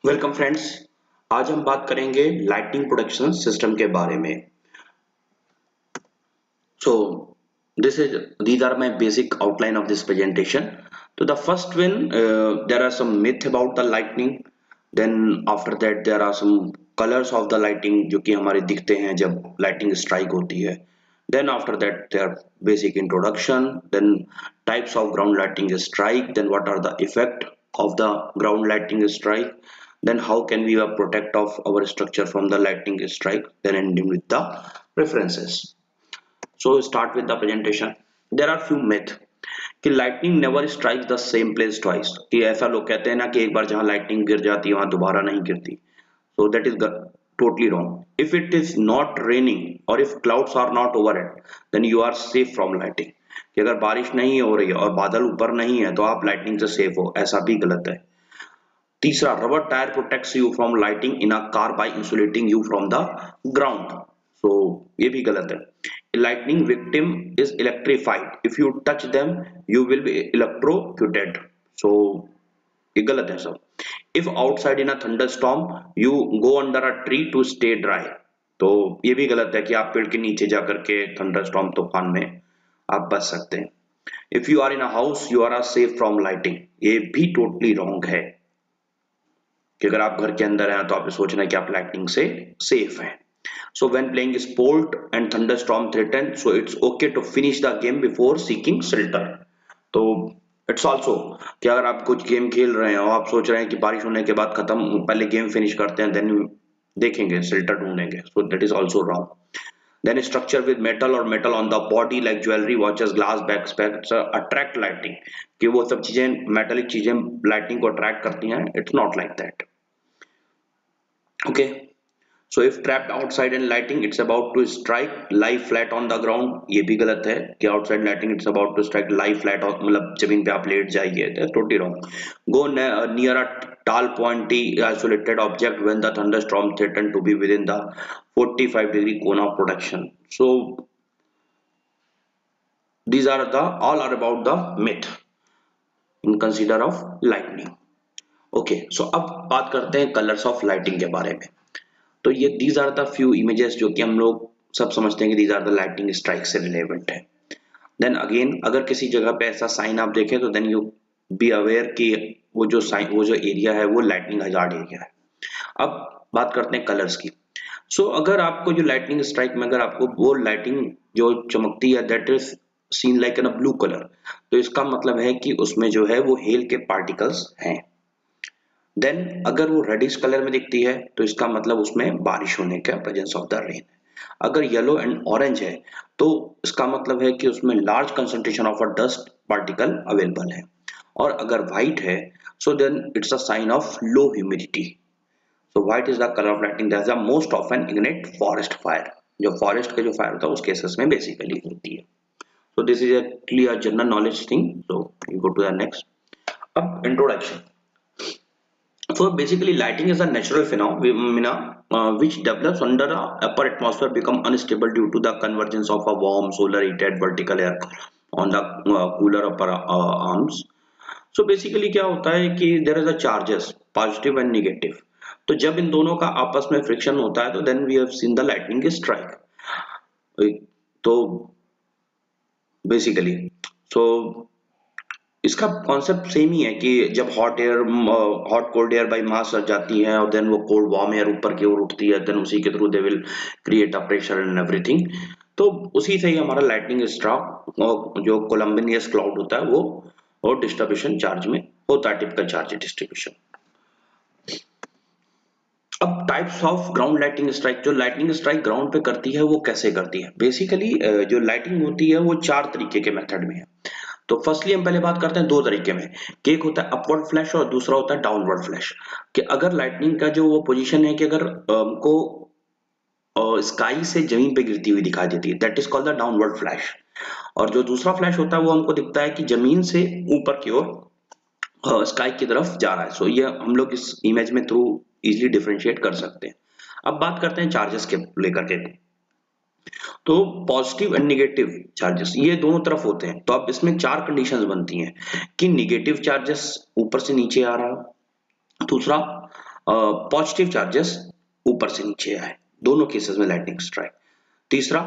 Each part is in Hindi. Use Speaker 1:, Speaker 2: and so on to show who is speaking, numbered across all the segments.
Speaker 1: Welcome friends. आज हम बात करेंगे लाइटनिंग प्रोडक्शन सिस्टम के बारे में। So these are my basic outline of this presentation. So the first one, there are some myth about the lightning. Then after that there are some colors of the lighting जो कि हमारे दिखते हैं जब lightning strike होती है. Then after that there are basic introduction. Then types of ground lightning strike. Then what are the effect of the ground lightning strike. Then how can we protect of our structure from the lightning strike. Then ending with the references. So start with the presentation. There are few myth कि lightning never strikes the same place twice. कि ऐसा लोग कहते हैं ना कि एक बार जहाँ lightning गिर जाती है वहां दोबारा नहीं गिरती. So that is totally wrong. If it is not raining or if clouds are not over it, then you are safe from lightning. कि अगर बारिश नहीं हो रही है और बादल ऊपर नहीं है तो आप lightning से safe हो, ऐसा भी गलत है. तीसरा, rubber tire protects you from lighting in a car by insulating you from the ground. So ये भी गलत है. A lightning victim is electrified. If you touch them, you will be electrocuted. So ये गलत है सब. If outside in a thunderstorm, you go under a tree to stay dry. तो ये भी गलत है कि आप पेड़ के नीचे जा करके thunderstorm तूफान में आप बच सकते हैं. If you are in a house, you are safe from lighting. ये भी totally wrong है कि अगर आप घर के अंदर हैं तो आपने सोचना है कि आप लाइटनिंग से सेफ हैं. So when playing sport and thunderstorm threaten, so it's okay to finish the game before seeking shelter. तो इट्स ऑल्सो कि अगर आप कुछ गेम खेल रहे हैं और आप सोच रहे हैं कि बारिश होने के बाद खत्म पहले गेम फिनिश करते हैं देन देखेंगे शेल्टर ढूंढेंगे, सो that is also wrong. Then structure with metal or metal on the body like jewelry, watches, glass, backpacks attract lighting. कि वो सब चीजें मेटालिक चीजें लाइटिंग को अट्रैक्ट करती हैं. It's not like that. Okay. So if trapped outside and lighting, it's about to strike, lie flat on the ground. ये भी गलत है कि outside lighting it's about to strike, lie flat on मतलब जमीन पे आप लेट जाइए. That's totally wrong. Go near a tall pointy isolated object when the thunderstorm threatened to be within the 45-degree cone of protection. So these are the all are about the myth in consider of lightning. Okay, so अब बात करते हैं colors of lighting के बारे में. तो ये these are the few images जो कि हम लोग सब समझते हैं कि these are the lightning strike से रिलेवेंट है. देन अगेन अगर किसी जगह पे ऐसा साइन आप देखें तो देन यू बी अवेयर कि वो जो साइन वो जो एरिया है वो लाइटनिंग हजार्ड एरिया है. अब बात करते हैं कलर्स की. सो अगर आपको जो लाइटनिंग स्ट्राइक में अगर आपको वो लाइटिंग जो चमकती है that is seen like in a blue colour, तो इसका मतलब है कि उसमें जो है वो हेल के पार्टिकल्स हैं. देन अगर वो रेडिश कलर में दिखती है तो इसका मतलब उसमें बारिश होने का प्रेजेंस ऑफ द रेन. अगर येलो एंड ऑरेंज है तो इसका मतलब है कि उसमें large concentration of a dust particle available है. और अगर व्हाइट है so then it's a sign of low humidity. So white is the colour of lighting that is the most often ignite forest fire. जो फॉरेस्ट का जो फायर होता है उस केसेस में बेसिकली होती है. So this is a clear general knowledge thing. So you go to the next. अब introduction. So basically lighting is a natural phenomena which develops under the upper atmosphere, become unstable due to the convergence of a warm solar heated vertical air on the cooler upper arms. So basically क्या होता है कि there is a charges positive and negative. तो जब इन दोनों का आपस में फ्रिक्शन होता है तो then we have seen the lightning strike. तो बेसिकली so इसका कॉन्सेप्ट सेम ही है कि जब hot cold air by mass जाती है और देन वो कोल्ड वार्म एयर ऊपर की ओर उठती है देन उसी के through they will create a pressure and everything. तो उसी से ही हमारा लाइटनिंग स्ट्रोक जो कोलम्बिनियस क्लाउड होता है वो और डिस्ट्रीब्यूशन चार्ज में होता है, टिपिकल चार्ज डिस्ट्रीब्यूशन. अब types of ground lighting strike. जो लाइटनिंग स्ट्राइक ग्राउंड पे करती है वो कैसे करती है. बेसिकली जो लाइटिंग होती है वो चार तरीके के मेथड में है. तो फर्स्टली हम पहले बात करते हैं दो तरीके में कि एक होता है अपवर्ड फ्लैश और दूसरा होता है डाउनवर्ड फ्लैश. कि अगर लाइटनिंग का जो वो पोजीशन है कि अगर हमको स्काई से जमीन पे गिरती हुई दिखाई देती है that is called the downward flash. और जो दूसरा फ्लैश होता है वो हमको दिखता है कि जमीन से ऊपर की ओर स्काई की तरफ जा रहा है. सो ये हम लोग इस इमेज में थ्रू इजिली डिफरेंशिएट कर सकते हैं. अब बात करते हैं चार्जेस के लेकर के. तो पॉजिटिव एंड नेगेटिव चार्जेस ये दोनों तरफ होते हैं. तो अब इसमें चार कंडीशंस बनती हैं कि नेगेटिव चार्जेस ऊपर से नीचे आ रहा है. दूसरा पॉजिटिव चार्जेस ऊपर से नीचे आए, दोनों केसेस में लाइटनिंग स्ट्राइक। तीसरा,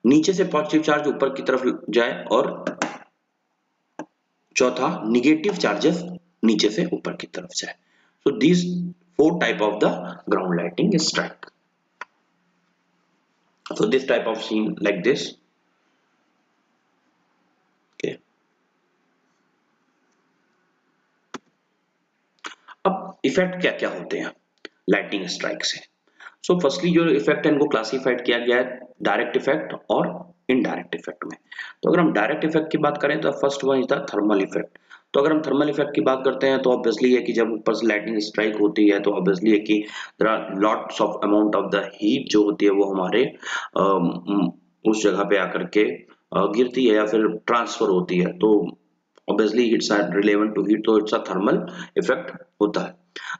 Speaker 1: नीचे से पॉजिटिव चार्ज ऊपर की तरफ जाए, और चौथा, निगेटिव चार्जेस नीचे से ऊपर की तरफ जाए। So these 4 type of the ground lightning strike. So this type of scene like this. Okay. अब इफेक्ट क्या क्या होते हैं लाइटनिंग स्ट्राइक से? सो फर्स्टली जो इफेक्ट है इनको क्लासिफाइड किया गया है डायरेक्ट इफेक्ट और इनडायरेक्ट इफेक्ट में। तो अगर हम डायरेक्ट इफेक्ट की बात करें तो first one is the thermal effect. तो अगर हम थर्मल इफेक्ट की बात करते हैं तो ऑब्वियसली है कि जब ऊपर से लाइटनिंग स्ट्राइक होती है तो ऑब्वियसली है कि there are lots of amount of the heat जो होती है वो हमारे उस जगह पे आकर के गिरती है या फिर ट्रांसफर होती है। तो obviously it's relevant to heat, तो it's a thermal effect होता है।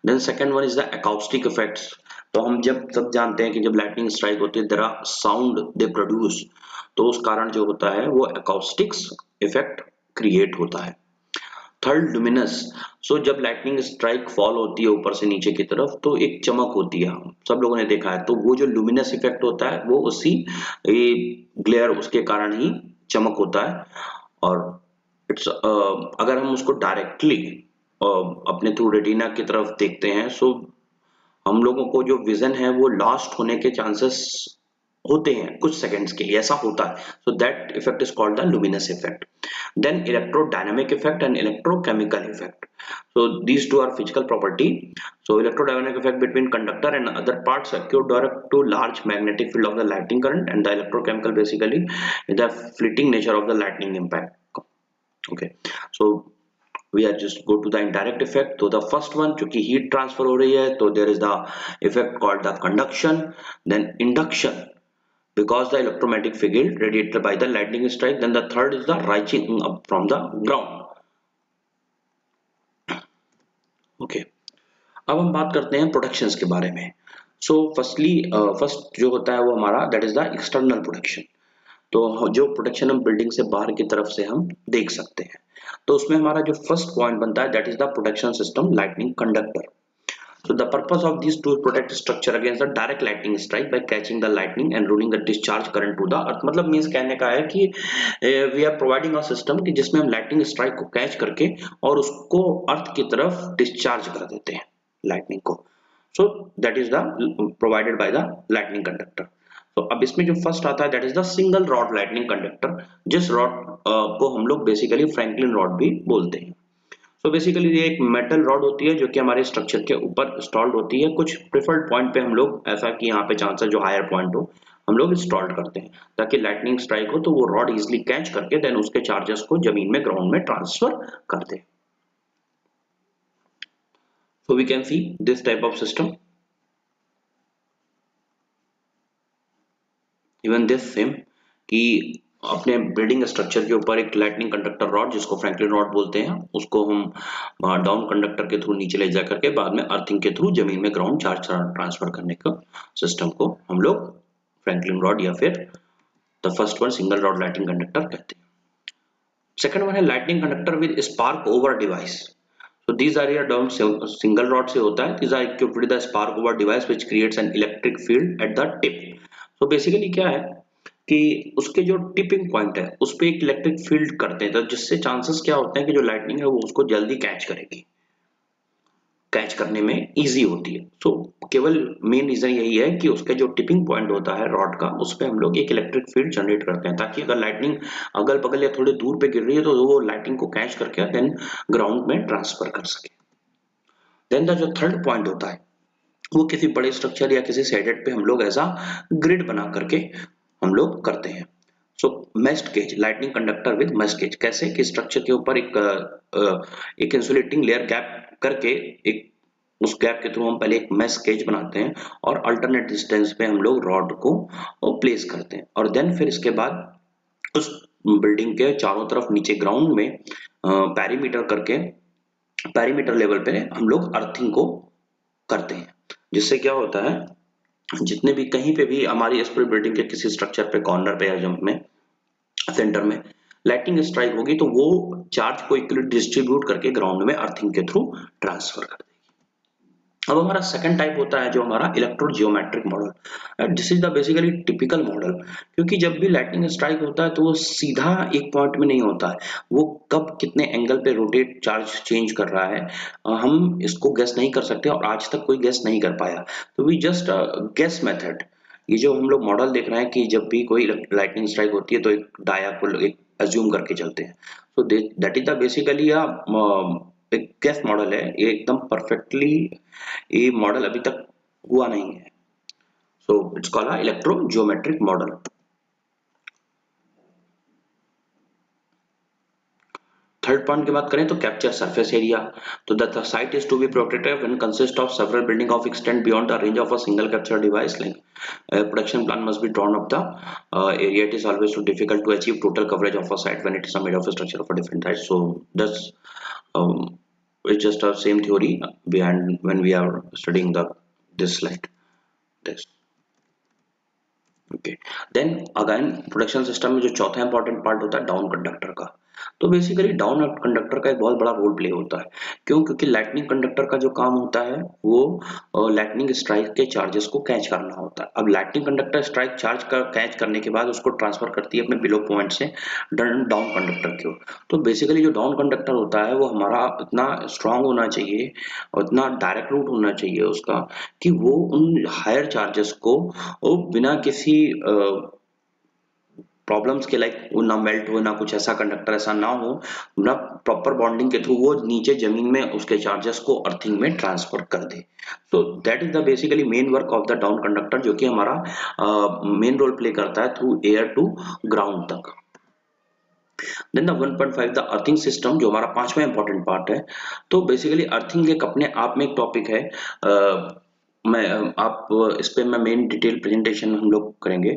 Speaker 1: then second one is the acoustic effects। तो हम जब सब जानते हैं कि जब lightning strike होती है there are sound they produce, तो उस कारण जो होता है वो acoustics effect create होता है। Third, luminous। सो जब लाइटनिंग स्ट्राइक फॉल होती है ऊपर से नीचे की तरफ तो एक चमक होती है, सब लोगों ने देखा है। तो वो जो luminous इफेक्ट होता है वो उसी ग्लेयर उसके कारण ही चमक होता है। और इट्स अगर हम उसको डायरेक्टली अपने थ्रू रेटिना की तरफ देखते हैं, सो हम लोगों को जो विजन है वो लॉस्ट होने के चांसेस होते हैं कुछ सेकंड्स के लिए, ऐसा होता है। So that effect is called the luminous effect. Then electrodynamic effect and electrochemical effect. So these two are physical property. So electrodynamic effect between conductor and other parts occur direct to large magnetic field of the lightning current, and the electrochemical basically is the fleeting nature of the lightning impact. Okay, so we are just go to the indirect effect. तो the first one चूंकि heat transfer हो रही है तो there is the effect called the conduction, then induction because the electromagnetic field radiated by the lightning strike, then the third is the rising up from the ground. Okay, अब हम बात करते हैं प्रोडक्शंस के बारे में। सो फर्स्ट जो होता है वो हमारा that is the external production. तो जो प्रोडक्शन हम बिल्डिंग से बाहर की तरफ से हम देख सकते हैं, तो उसमें हमारा जो फर्स्ट पॉइंट बनता है that is the protection system lightning conductor. So the purpose of these to protect structure against the direct lightning strike by catching the lightning and ruling the discharge current to the earth। मतलब मीन्स कहने का है कि we are providing a system कि जिसमें हम lightning strike को कैच करके और उसको अर्थ की तरफ डिस्चार्ज कर देते हैं lightning को। So that is the provided by the lightning conductor। तो अब इसमें जो फर्स्ट आता है that is the single rod lightning conductor, जिस रॉड को हम लोग बेसिकली फ्रैंकलिन रॉड भी बोलते हैं। सो बेसिकली ये एक मेटल रॉड होती है जो कि हमारे स्ट्रक्चर के ऊपर इंस्टॉल्ड होती है। कुछ प्रिफर्ड पॉइंट पे हम लोग ऐसा कि यहाँ पे चांस है जो हायर पॉइंट हो हम लोग इंस्टॉल्ड करते हैं ताकि लाइटनिंग स्ट्राइक हो तो वो रॉड इजिली कैच करके देन उसके चार्जेस को जमीन में ग्राउंड में ट्रांसफर कर दे। So we can see this type of system, even this same कि अपने बिल्डिंग स्ट्रक्चर के ऊपर एक लाइटनिंग कंडक्टर रॉड जिसको फ्रैंकलिन रॉड बोलते हैं उसको हम डाउन कंडक्टर के थ्रू नीचे ले जा करके बाद में अर्थिंग के थ्रू जमीन में ग्राउंड चार्ज ट्रांसफर करने का सिस्टम को हम लोग फ्रैंकलिन रॉड या फिर the first one single rod lightning conductor कहते हैं। सेकंड वन है lightning conductor with spark over device. So these are your down single rod से होता है। These are equipped with the spark over device which creates an electric field at the tip। So basically क्या है कि उसके जो टिपिंग पॉइंट है उस पे एक इलेक्ट्रिक फील्ड करते हैं तो जिससे चांसेस क्या होते हैं कि जो लाइटनिंग है वो उसको जल्दी कैच करेगी, कैच करने में इजी होती है। सो केवल मेन रीजन यही है कि उसका जो टिपिंग पॉइंट होता है रॉड का उस पे हम लोग एक इलेक्ट्रिक फील्ड जनरेट करते हैं ताकि अगर लाइटनिंग अगल बगल या थोड़ी दूर पे गिर रही है तो वो लाइटनिंग को कैच करके देन ग्राउंड में ट्रांसफर कर सके। देन द जो थर्ड पॉइंट होता है वो किसी बड़े स्ट्रक्चर या किसी सेटेड पे हम लोग ऐसा ग्रिड बना करके हम लोग करते हैं। So meshed cage lightning conductor with meshed cage कैसे कि स्ट्रक्चर के ऊपर एक इंसुलेटिंग लेयर गैप करके एक उस गैप के थ्रू हम पहले एक मेश केज बनाते हैं और अल्टरनेट डिस्टेंस पे हम लोग रॉड को प्लेस करते हैं और देन फिर इसके बाद उस बिल्डिंग के चारों तरफ नीचे ग्राउंड में पैरीमीटर करके पैरीमीटर लेवल पे हम लोग अर्थिंग को करते हैं, जिससे क्या होता है जितने भी कहीं पे भी हमारी इस पूरी बिल्डिंग के किसी स्ट्रक्चर पे कॉर्नर पे या जंप में सेंटर में लाइटनिंग स्ट्राइक होगी तो वो चार्ज को इक्वली डिस्ट्रीब्यूट करके ग्राउंड में अर्थिंग के थ्रू ट्रांसफर कर देगी। अब हमारा सेकंड टाइप होता है जो हमारा electrogeometric model. This is the basically typical model, क्योंकि जब भी लाइटनिंग स्ट्राइक होता है तो वो सीधा एक पॉइंट में नहीं होता है, वो कब कितने एंगल पे रोटेट चार्ज चेंज कर रहा है हम इसको गेस नहीं कर सकते, और आज तक कोई गेस नहीं कर पाया। तो वी जस्ट गेस मेथड। ये जो हम लोग मॉडल देख रहे हैं कि जब भी कोई लाइटनिंग स्ट्राइक होती है तो एक डाया को एक अज्यूम करके चलते हैं। सो दैट इज द बेसिकली एक गेस मॉडल है, ये एकदम परफेक्टली ये मॉडल अभी तक हुआ नहीं है। So it's called a electrogeometric model. Third point की बात करें तो कैप्चर सरफेस एरिया। तो the site is to be protected when consist of several building of extend beyond the range of a single capture device, like production plan must be drawn up the area. It is always too difficult to achieve total coverage of a site when it is made of a structure of a different type. So that's um, it's just a same theory behind when we are studying the this slide. This. Okay, then again production system में जो चौथा इंपॉर्टेंट पार्ट होता है डाउन कंडक्टर का। तो बेसिकली डाउन कंडक्टर का एक बहुत बड़ा रोल प्ले होता है। क्यों? क्योंकि लाइटनिंग कंडक्टर का जो काम होता है वो लाइटनिंग स्ट्राइक के चार्जेस को कैच करना होता है। अब लाइटनिंग कंडक्टर स्ट्राइक चार्ज का कैच करने के बाद उसको ट्रांसफर करती है अपने बिलो पॉइंट से डाउन कंडक्टर की ओर। तो बेसिकली जो डाउन कंडक्टर होता है वो हमारा इतना स्ट्रांग होना चाहिए और इतना डायरेक्ट रूट होना चाहिए उसका कि वो उन हायर चार्जेस को वो बिना किसी प्रॉब्लम्स के, लाइक वो ना मेल्ट हो ना कुछ ऐसा, कंडक्टर ऐसा ना हो, ना प्रॉपर बॉन्डिंग के थ्रू वो नीचे जमीन में उसके चार्जेस को अर्थिंग में ट्रांसफर कर दे। So that is the basically main work of the down conductor, जो कि हमारा मेन रोल प्ले करता है थ्रू एयर टू ग्राउंड तक। Then the 1.5 the earthing system, जो हमारा पांचवा इंपॉर्टेंट पार्ट है। तो बेसिकली अर्थिंग एक अपने आप में एक टॉपिक है। मैं आप इस पे मैं मेन डिटेल प्रेजेंटेशन हम लोग करेंगे।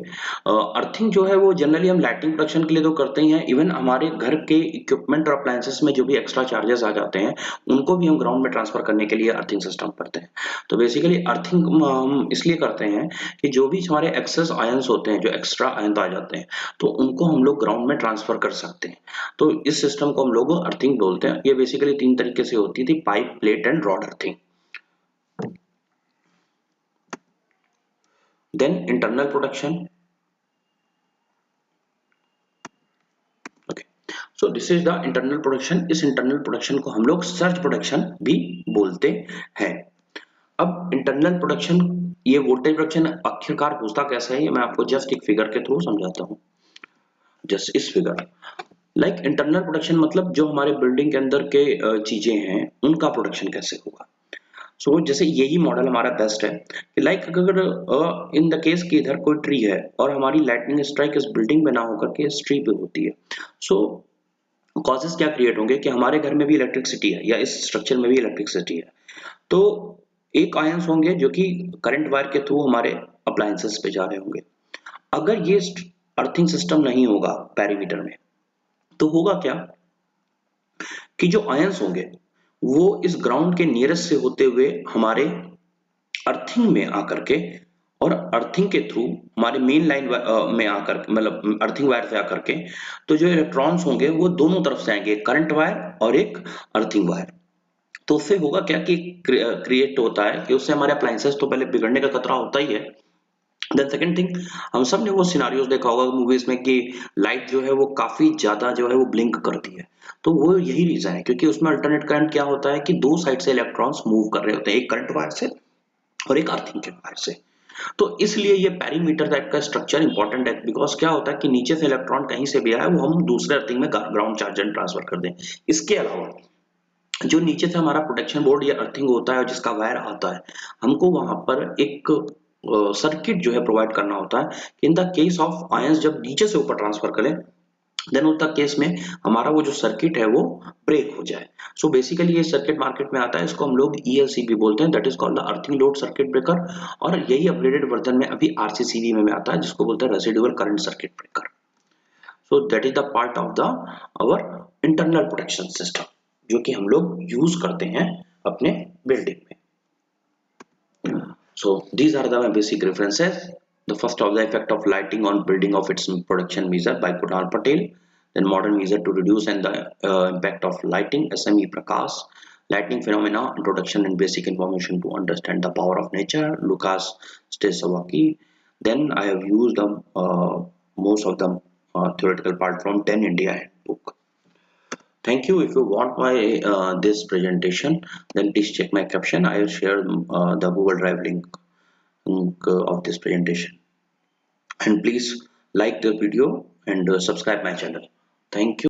Speaker 1: अर्थिंग जो है वो जनरली हम लाइटिंग प्रोडक्शन के लिए तो करते ही हैं, इवन हमारे घर के इक्विपमेंट और अप्लायंसेस में जो भी एक्स्ट्रा चार्जेस आ जाते हैं उनको भी हम ग्राउंड में ट्रांसफर करने के लिए अर्थिंग सिस्टम करते हैं। तो बेसिकली अर्थिंग हम इसलिए करते हैं कि जो भी हमारे एक्सेस आयंस होते हैं, जो एक्स्ट्रा आयन आ जाते हैं, तो उनको हम लोग ग्राउंड में ट्रांसफर कर सकते हैं। तो इस सिस्टम को हम लोग अर्थिंग बोलते हैं। ये बेसिकली तीन तरीके से होती थी: pipe, plate and rod earthing. Then internal production. Okay, so this is the internal production. इस इंटरनल प्रोडक्शन को हम लोग सर्ज प्रोडक्शन भी बोलते हैं। अब इंटरनल प्रोडक्शन, ये वोल्टेज प्रोडक्शन आखिरकार होता कैसे है, ये मैं आपको जस्ट एक फिगर के थ्रू समझाता हूँ। जस्ट इस फिगर, लाइक इंटरनल प्रोडक्शन मतलब जो हमारे बिल्डिंग के अंदर के चीजें हैं उनका प्रोडक्शन कैसे होगा। सो जैसे यही मॉडल हमारा बेस्ट है कि लाइक अगर इन द केस कि इधर कोई ट्री है और हमारी लाइटनिंग स्ट्राइक इस बिल्डिंग में ना होकर के इस ट्री पे होती है, सो कॉजेस क्या क्रिएट होंगे कि हमारे घर में भी इलेक्ट्रिसिटी है या इस स्ट्रक्चर में भी इलेक्ट्रिसिटी है। तो एक आयंस होंगे जो कि करंट वायर के थ्रू हमारे अप्लायंसेस पे जा रहे होंगे। अगर ये अर्थिंग सिस्टम नहीं होगा पेरीमीटर में, तो होगा क्या कि जो आयंस होंगे वो इस ग्राउंड के नियरेस्ट से होते हुए हमारे अर्थिंग में आकर के, और अर्थिंग के थ्रू हमारे मेन लाइन में आकर, मतलब अर्थिंग वायर से आकर के, तो जो इलेक्ट्रॉन्स होंगे वो दोनों तरफ से आएंगे, एक करंट वायर और एक अर्थिंग वायर। तो उससे होगा क्या कि क्रिएट होता है कि उससे हमारे अप्लायंसेस तो पहले बिगड़ने का खतरा होता ही है। देन सेकंड थिंग, हम सब ने वो सिनारियोस देखा होगा मूवीज में कि लाइट जो है वो काफी ज्यादा जो है वो ब्लिंक करती है। तो वो यही रीजन है, क्योंकि उसमें अल्टरनेट करंट क्या होता है कि दो साइड से इलेक्ट्रॉन्स मूव कर रहे होते हैं, एक करंट वायर से और एक अर्थिंग के वायर से। तो इसलिए ये पेरीमीटर टाइप का स्ट्रक्चर इंपॉर्टेंट है, बिकॉज क्या होता है कि नीचे से इलेक्ट्रॉन कहीं से भी आए वो हम दूसरे अर्थिंग में ग्राउंड चार्ज ट्रांसफर कर दें। इसके अलावा जो नीचे से हमारा प्रोटेक्शन बोर्ड या अर्थिंग होता है जिसका वायर आता है, हमको वहां पर एक सर्किट जो है प्रोवाइड करना होता है कि in the case of ions जब नीचे से ऊपर ट्रांसफर करें, देन उस केस में हमारा वो जो सर्किट है वो ब्रेक हो जाए। सो बेसिकली ये सर्किट मार्केट में आता है, इसको हम लोग ELCB बोलते हैं, that is called the earthing load circuit breaker. और यही अपग्रेडेड वर्जन में अभी RCCB में आता है, जिसको बोलते हैं residual current circuit breaker. So that is the part of the our internal protection system जो कि हम लोग यूज करते हैं अपने बिल्डिंग में। So these are the basic references. The first of the effect of lighting on building of its production measure by Kunal Patel. Then modern measure to reduce and the impact of lighting, SME Prakash. Lightning Phenomena, Introduction and Basic Information to Understand the Power of Nature, Lucas Stesawaki. Then I have used most of the theoretical part from 10 India book. Thank you. If you want my this presentation, then please check my caption. I will share the Google Drive link of this presentation. And please like the video and subscribe my channel. Thank you.